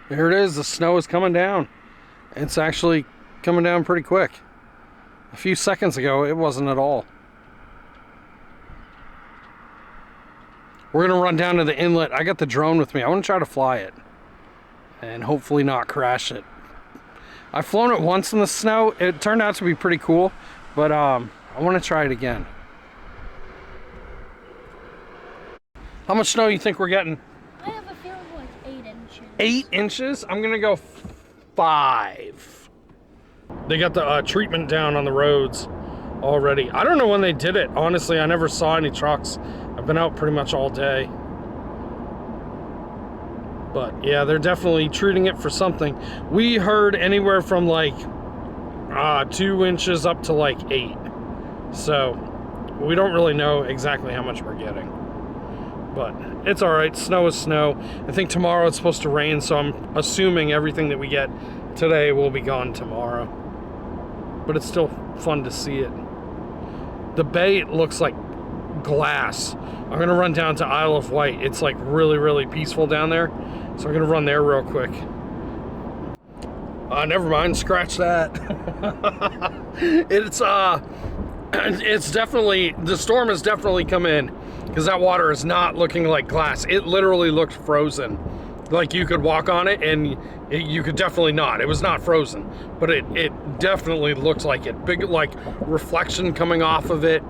There it is. The snow is coming down. It's actually coming down pretty quick. A few seconds ago, it wasn't at all. We're going to run down to the inlet. I got the drone with me. I want to try to fly it and hopefully not crash it. I've flown it once in the snow. It turned out to be pretty cool, but I want to try it again. How much snow you think we're getting? I have a feeling like 8 inches. 8 inches? I'm going to go 5. They got the treatment down on the roads already. I don't know when they did it. Honestly, I never saw any trucks. I've been out pretty much all day. But yeah, they're definitely treating it for something. We heard anywhere from like 2 inches up to like 8. So we don't really know exactly how much we're getting. But it's all right. Snow is snow. I think tomorrow it's supposed to rain, so I'm assuming everything that we get today will be gone tomorrow. But it's still fun to see it. The bay looks like glass. I'm gonna run down to Isle of Wight. It's like really, really peaceful down there. So I'm gonna run there real quick. Never mind, scratch that. It's definitely, the storm has definitely come in, because that water is not looking like glass. It literally looked frozen. Like you could walk on it and you could definitely not. It was not frozen, but it definitely looked like it. Big like reflection coming off of it.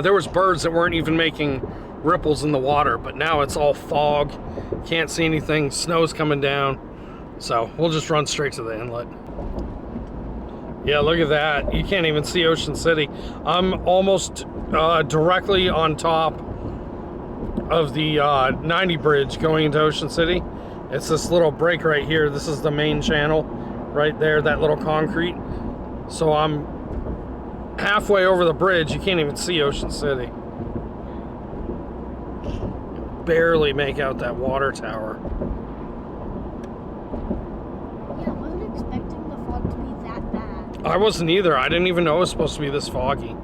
There was birds that weren't even making ripples in the water, but now it's all fog. Can't see anything. Snow's coming down. So we'll just run straight to the inlet. Yeah, look at that. You can't even see Ocean City. I'm almost directly on top of the 90 bridge going into Ocean City. It's this little break right here. This is the main channel right there, that little concrete. So I'm halfway over the bridge. You can't even see Ocean City. Barely make out that water tower. Yeah, I wasn't expecting the fog to be that bad. I wasn't either. I didn't even know it was supposed to be this foggy.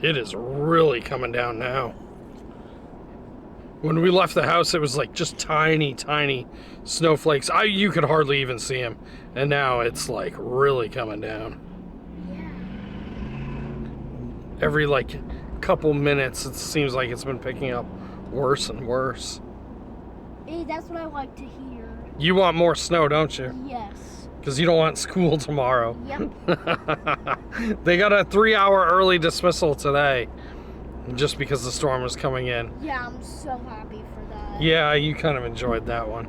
It is really coming down now. When we left the house, it was like just tiny, tiny snowflakes. You could hardly even see them. And now it's like really coming down. Yeah. Every like couple minutes, it seems like it's been picking up worse and worse. Hey, that's what I like to hear. You want more snow, don't you? Yes. Because you don't want school tomorrow. Yep. They got a 3-hour early dismissal today. Just because the storm was coming in. Yeah, I'm so happy for that. Yeah, you kind of enjoyed that one.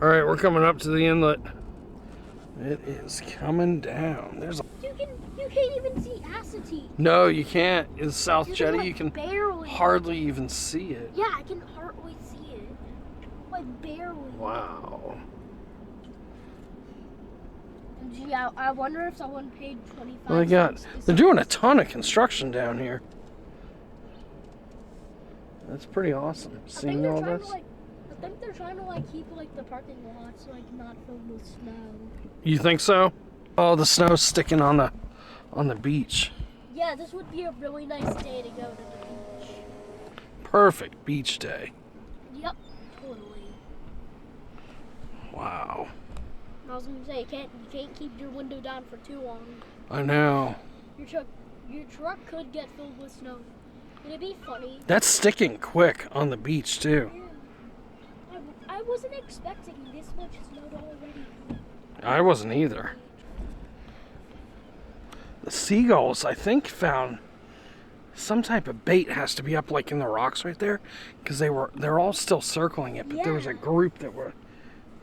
All right, we're coming up to the inlet. It is coming down. There's a... You can't even see acetate. No, you can't. In the South Jetty, like you can barely hardly even see it. Yeah, I can hardly see it. Like barely. Wow. Gee, I wonder if someone paid 25 Oh my God, they're doing a ton of construction down here. That's pretty awesome. Seeing all this. I think they're trying to like keep like the parking lots like not filled with snow. You think so? Oh, the snow's sticking on the beach. Yeah, this would be a really nice day to go to the beach. Perfect beach day. Yep, totally. Wow. I was gonna say you can't keep your window down for too long. I know. Your truck could get filled with snow. It'd be funny. That's sticking quick on the beach too. Yeah. I wasn't expecting this much snow already. I wasn't either. The seagulls, I think, found some type of bait. Has to be up like in the rocks right there, because they're all still circling it. But yeah. There was a group that were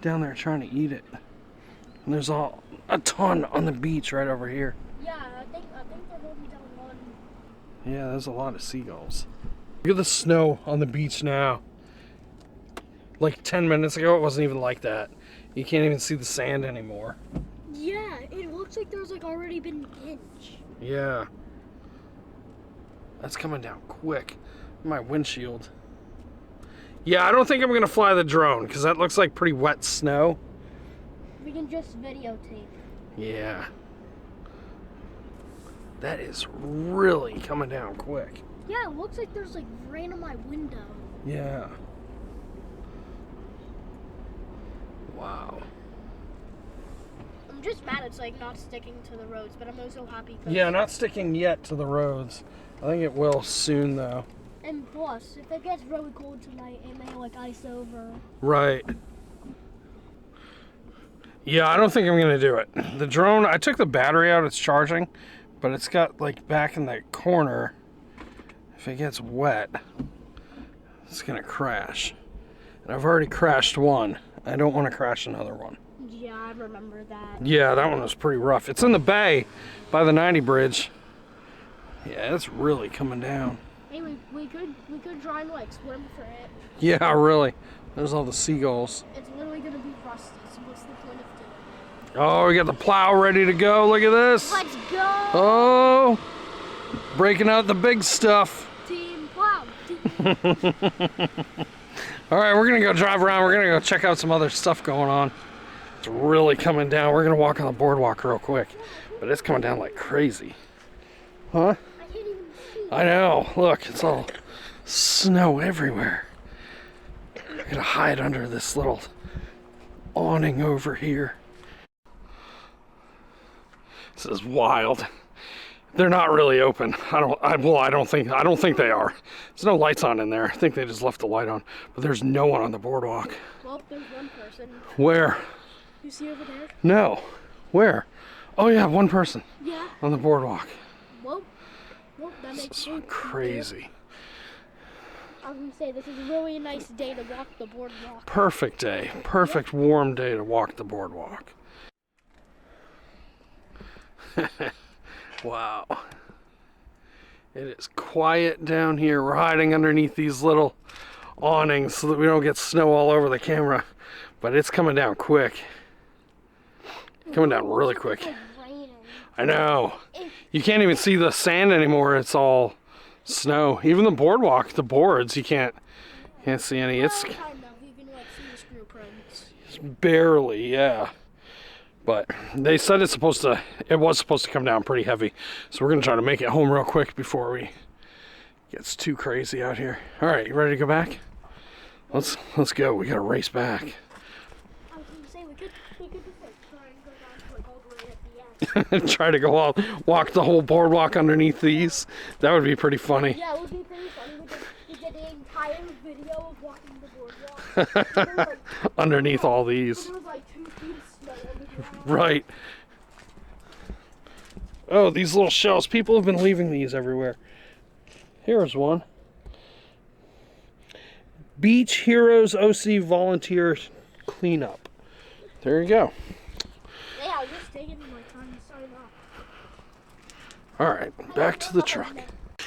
down there trying to eat it. And there's a ton on the beach right over here. Yeah, I think they're holding down one. Yeah, there's a lot of seagulls. Look at the snow on the beach now. Like 10 minutes ago, it wasn't even like that. You can't even see the sand anymore. Yeah, it looks like there's like already been an inch. Yeah. That's coming down quick. My windshield. Yeah, I don't think I'm going to fly the drone, because that looks like pretty wet snow. We can just videotape. Yeah. That is really coming down quick. Yeah, it looks like there's like rain on my window. Yeah. I'm just mad it's like not sticking to the roads, but I'm also happy. Yeah, not sticking yet to the roads. I think it will soon though. And plus, if it gets really cold tonight, it may like ice over. Right. Yeah, I don't think I'm gonna do it. The drone, I took the battery out, it's charging, but it's got like back in that corner. If it gets wet, it's gonna crash. And I've already crashed one. I don't want to crash another one. Yeah, I remember that. Yeah, that one was pretty rough. It's in the bay by the 90 bridge. Yeah, it's really coming down. Hey, we could try and like swim for it. Yeah, really. There's all the seagulls. It's literally gonna be rusty, so what's the point of doing it? Oh, we got the plow ready to go. Look at this. Let's go! Oh, breaking out the big stuff. Team plow! All right, we're gonna go drive around. We're gonna go check out some other stuff going on. It's really coming down. We're gonna walk on the boardwalk real quick, but it's coming down like crazy. Huh? I can't even see. I know. Look, it's all snow everywhere. I'm gonna hide under this little awning over here. This is wild. They're not really open. I don't think they are. There's no lights on in there. I think they just left the light on. But there's no one on the boardwalk. Well, there's one person. Where? You see over there? No. Where? Oh yeah, one person. Yeah. On the boardwalk. Well, that makes This is sense. crazy. I was gonna say this is really a nice day to walk the boardwalk. Perfect day. Perfect warm day to walk the boardwalk. Wow. It is quiet down here. We're hiding underneath these little awnings so that we don't get snow all over the camera. But it's coming down quick. Coming down really quick. It's like raining. I know. You can't even see the sand anymore. It's all snow. Even the boardwalk, the boards, you can't see any. It's Kind of. You can like see the screw prints. barely, yeah. But they said it was supposed to come down pretty heavy. So we're gonna try to make it home real quick before we gets too crazy out here. All right, you ready to go back? Let's go. We gotta race back. I was gonna say we could just like try and go down to like all the way at the end. Try to walk the whole boardwalk underneath these. That would be pretty funny. Yeah, it would be pretty funny. We did the entire video of walking the boardwalk. Like, Underneath all these. there was like 2 feet of snow on the ground. Right. Oh, these little shells. People have been leaving these everywhere. Here's one. Beach Heroes OC Volunteer Cleanup. There you go. Yeah, I was just taking my time to sign up. All right, back to the truck.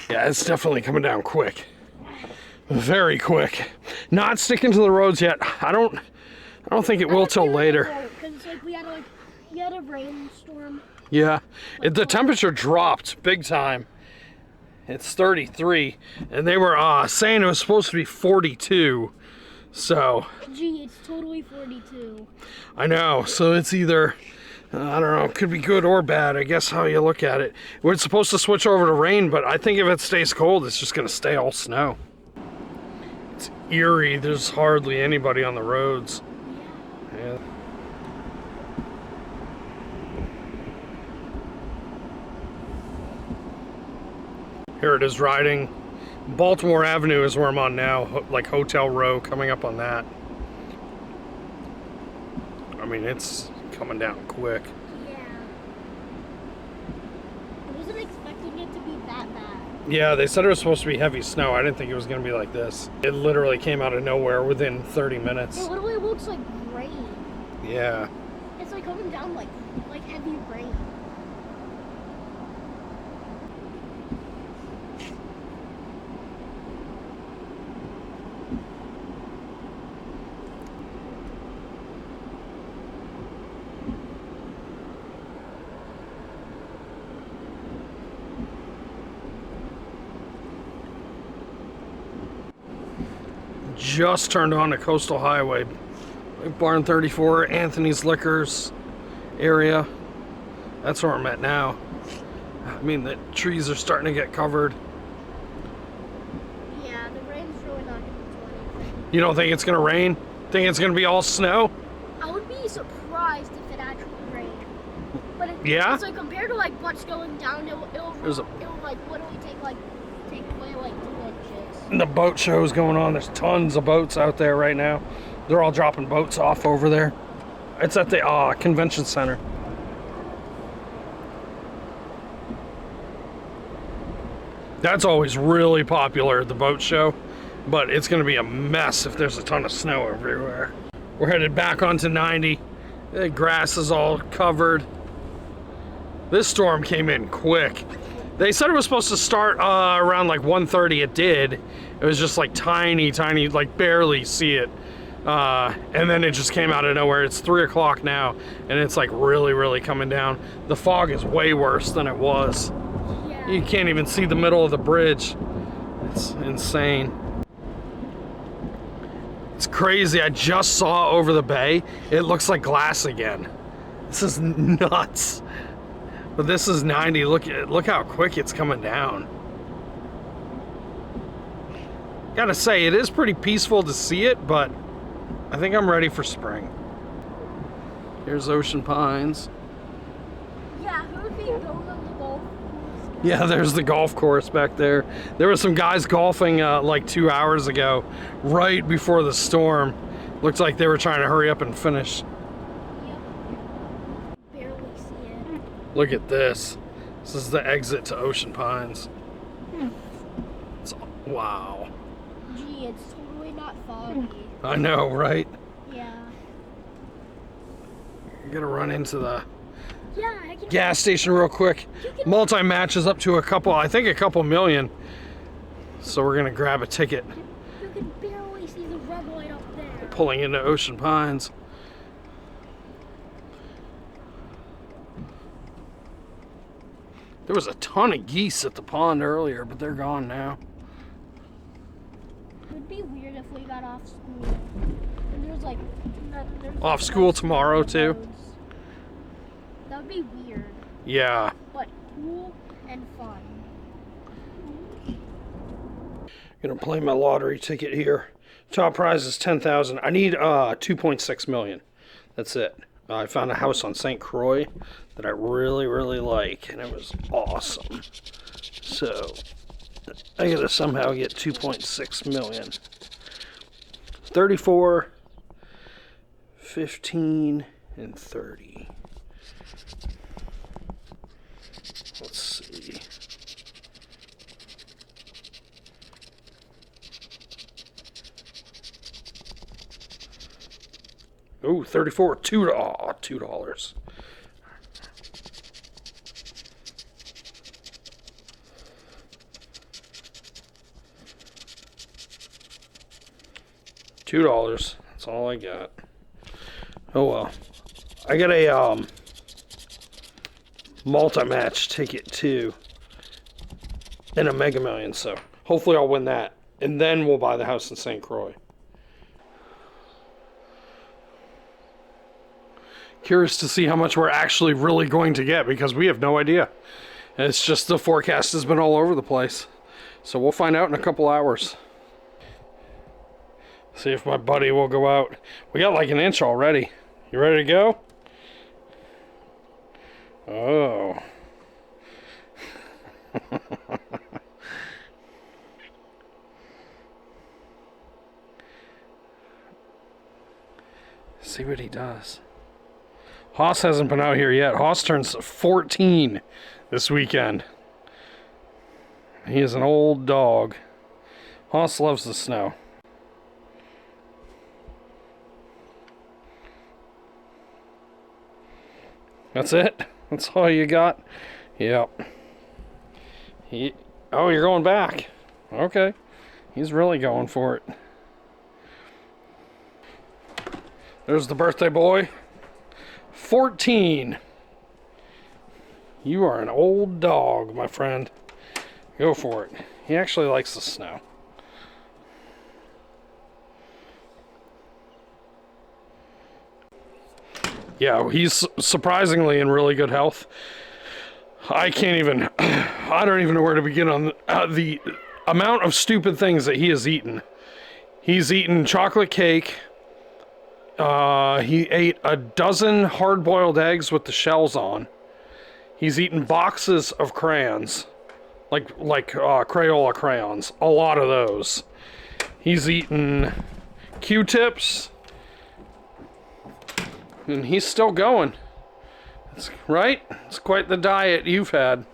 Yeah, it's definitely coming down quick. Very quick. Not sticking to the roads yet. I don't think it will till later. Because like we had a rainstorm. Yeah, the temperature dropped big time. It's 33, and they were saying it was supposed to be 42. So. Gee, it's totally 42. I know. So it's either, I don't know, it could be good or bad. I guess how you look at it. We're supposed to switch over to rain, but I think if it stays cold, it's just gonna stay all snow. It's eerie. There's hardly anybody on the roads. Yeah. Here it is riding. Baltimore Avenue is where I'm on now, like Hotel Row, coming up on that. I mean, it's coming down quick. Yeah. I wasn't expecting it to be that bad. Yeah, they said it was supposed to be heavy snow. I didn't think it was going to be like this. It literally came out of nowhere within 30 minutes. It literally looks like rain. Yeah. It's like coming down like heavy rain. Just turned on the coastal highway. Barn 34, Anthony's Liquors area. That's where I'm at now. I mean, the trees are starting to get covered. Yeah, the rain's really not going to do anything. You don't think it's going to rain? Think it's going to be all snow? I would be surprised if it actually rained. Yeah? So compared to like what's going down, it'll like literally take away like 2 inches. The boat show's going on. There's tons of boats out there right now. They're all dropping boats off over there. It's at the convention center. That's always really popular at the boat show, but it's going to be a mess if there's a ton of snow everywhere. We're headed back onto 90. The grass is all covered. This storm came in quick. They said it was supposed to start around like 1:30. It did. It was just like tiny, like barely see it. And then it just came out of nowhere. It's 3 o'clock now, and it's like really coming down. The fog is way worse than it was. Yeah. You can't even see the middle of the bridge. It's insane. It's crazy. I just saw over the bay. It looks like glass again. This is nuts. But this is 90. Look how quick it's coming down. Gotta say, it is pretty peaceful to see it, but I think I'm ready for spring. Here's Ocean Pines. Yeah, who would be going on the golf course? Yeah, there's the golf course back there. There were some guys golfing like 2 hours ago, right before the storm. Looked like they were trying to hurry up and finish. Yep. Barely see it. Look at this. This is the exit to Ocean Pines. Wow. Gee, it's totally not foggy. I know, right? Yeah. You're gonna run into the Yeah, I can. gas station real quick. Multi-match is up to I think a couple million. So we're gonna grab a ticket. You can barely see the red light up there. Pulling into Ocean Pines. There was a ton of geese at the pond earlier, but they're gone now. It would be weird if we got off school. And there's like Off school tomorrow too? That would be weird, Yeah. but cool and fun. Gonna play my lottery ticket here. Top prize is 10,000. I need 2.6 million. That's it. I found a house on St. Croix that I really like, and it was awesome. So I gotta somehow get 2.6 million. 34, 15, and 30. Let's see. Oh, 34, $2. $2. That's all I got. Oh well. I got a multi-match ticket too. And a Mega Million, so hopefully I'll win that. And then we'll buy the house in St. Croix. Curious to see how much we're actually really going to get, because we have no idea. It's just the forecast has been all over the place. So we'll find out in a couple hours. See if my buddy will go out. We got like an inch already. You ready to go? Oh. See what he does. Haas hasn't been out here yet. Haas turns 14 this weekend. He is an old dog. Haas loves the snow. That's it? That's all you got? Yep. Oh, you're going back. Okay. He's really going for it. There's the birthday boy. 14. You are an old dog, my friend. Go for it. He actually likes the snow. Yeah, he's surprisingly in really good health. I don't even know where to begin on the amount of stupid things that he has eaten. He's eaten chocolate cake. He ate a dozen hard-boiled eggs with the shells on. He's eaten boxes of crayons, like Crayola crayons, a lot of those. He's eaten Q-tips, and he's still going. Right? It's quite the diet you've had.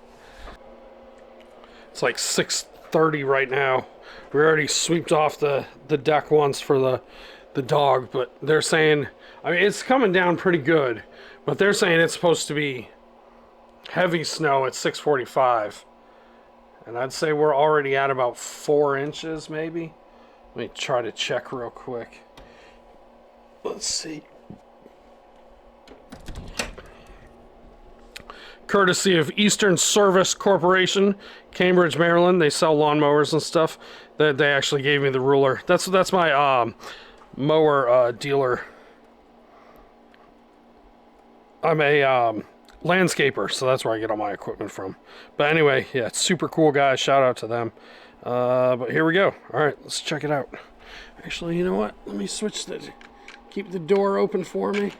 It's like 6:30 right now. We already swept off the deck once for the dog, but they're saying, I mean, it's coming down pretty good, but they're saying it's supposed to be heavy snow at 6:45. And I'd say we're already at about 4 inches, maybe. Let me try to check real quick. Let's see. Courtesy of Eastern Service Corporation, Cambridge, Maryland. They sell lawnmowers and stuff. They actually gave me the ruler. That's my mower dealer. I'm a landscaper, so that's where I get all my equipment from. But anyway, yeah, it's super cool guys. Shout out to them. But here we go. All right, let's check it out. Actually, you know what? Let me switch keep the door open for me.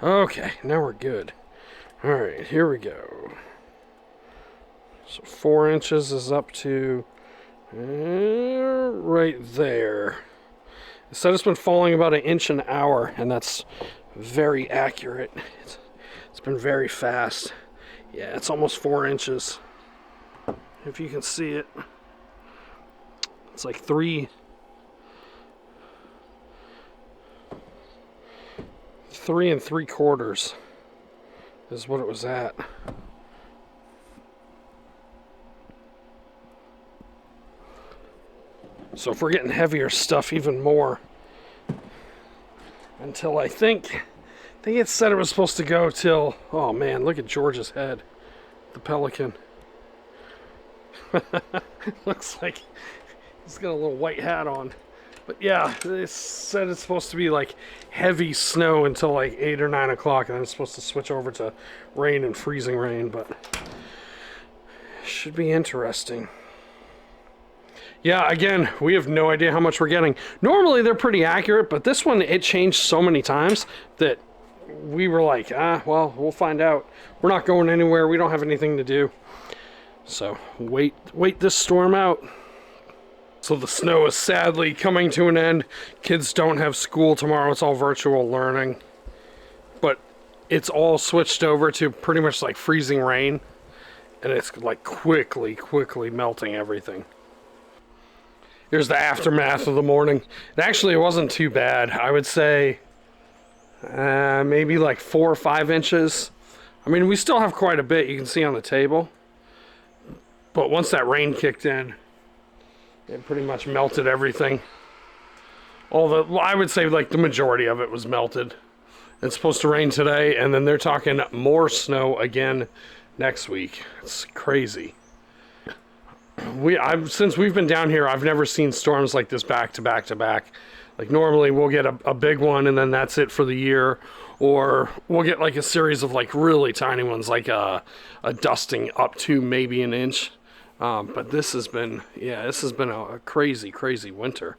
Okay, now we're good. All right, here we go. So 4 inches is up to right there. It said it's been falling about 1 inch an hour, and that's very accurate. It's been very fast. Yeah, it's almost 4 inches. If you can see it. It's like 3 3¾ is what it was at. So if we're getting heavier stuff even more, until I think it said it was supposed to go till, oh man, look at George's head, the pelican. Looks like he's got a little white hat on. But yeah, they said it's supposed to be like heavy snow until like 8 or 9 o'clock, and then it's supposed to switch over to rain and freezing rain, but should be interesting. Yeah, again, we have no idea how much we're getting. Normally they're pretty accurate, but this one, it changed so many times that we were like, well, we'll find out. We're not going anywhere. We don't have anything to do. So wait this storm out. So the snow is sadly coming to an end. Kids don't have school tomorrow. It's all virtual learning. But it's all switched over to pretty much like freezing rain. And it's like quickly melting everything. Here's the aftermath of the morning. And actually, it wasn't too bad. I would say maybe like 4 or 5 inches. I mean, we still have quite a bit. You can see on the table. But once that rain kicked in, it pretty much melted everything. I would say like the majority of it was melted. It's supposed to rain today, and then they're talking more snow again next week. It's crazy. Since we've been down here, I've never seen storms like this back to back to back. Like normally we'll get a big one and then that's it for the year, or we'll get like a series of like really tiny ones, like a dusting up to maybe 1 inch. But this has been a crazy winter.